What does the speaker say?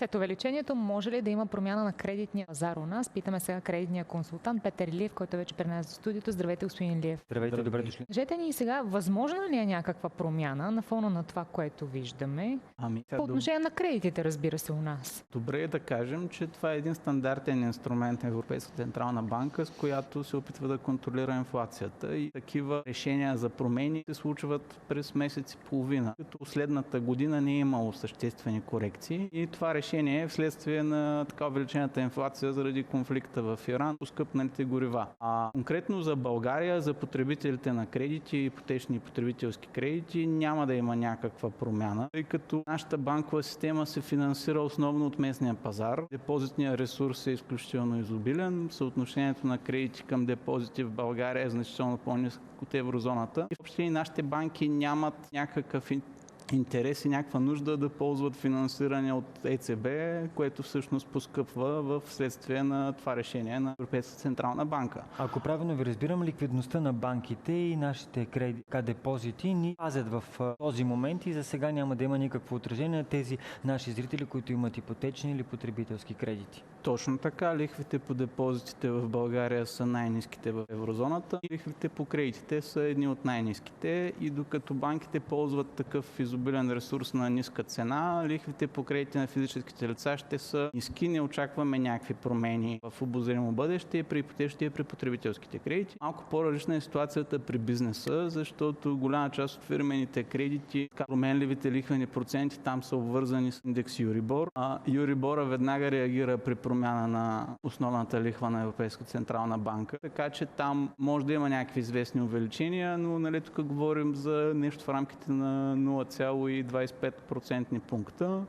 След увеличението може ли да има промяна на кредитния пазар у нас? Питаме сега кредитния консултант Петър Илиев, който вече при нас в студиото. Здравейте, господин Илиев. Здравейте, добре дошли. Кажете ни сега, възможна ли е някаква промяна на фона на това, което виждаме? По отношение на кредитите, разбира се, у нас. Добре е да кажем, че това е един стандартен инструмент на Европейската централна банка, с която се опитва да контролира инфлацията, и такива решения за промени се случват през месец и половина. Като следната година не е имало съществени корекции и това решение е вследствие на така увеличената инфлация заради конфликта в Иран, поскъпналите горива. А конкретно за България, за потребителите на кредити, ипотечни и потребителски кредити, няма да има някаква промяна, тъй като нашата банкова система се финансира основно от местния пазар. Депозитният ресурс е изключително изобилен, съотношението на кредити към депозити в България е значително по-ниско от еврозоната и въобще нашите банки нямат някакъв интерес и някаква нужда да ползват финансиране от ЕЦБ, което всъщност поскъпва в следствие на това решение на Европейската централна банка. Ако правилно ви разбирам, ликвидността на банките и нашите депозити ни пазят в този момент и за сега няма да има никакво отражение на тези наши зрители, които имат ипотечни или потребителски кредити. Точно така, лихвите по депозитите в България са най-ниските в еврозоната и лихвите по кредитите са едни от най-ниските, и докато банките ползват такъв изобилен ресурс на ниска цена, лихвите по кредити на физическите лица ще са ниски. Не очакваме някакви промени в обозримо бъдеще при ипотечните и при потребителските кредити. Малко по-различна е ситуацията при бизнеса, защото голяма част от фирмените кредити, променливите лихвени проценти там са обвързани с индекс Юрибор, а Юрибора веднага реагира при промяна на основната лихва на Европейска централна банка, така че там може да има някакви известни увеличения, но тук говорим за нещо в рамките на 0,25% пункта.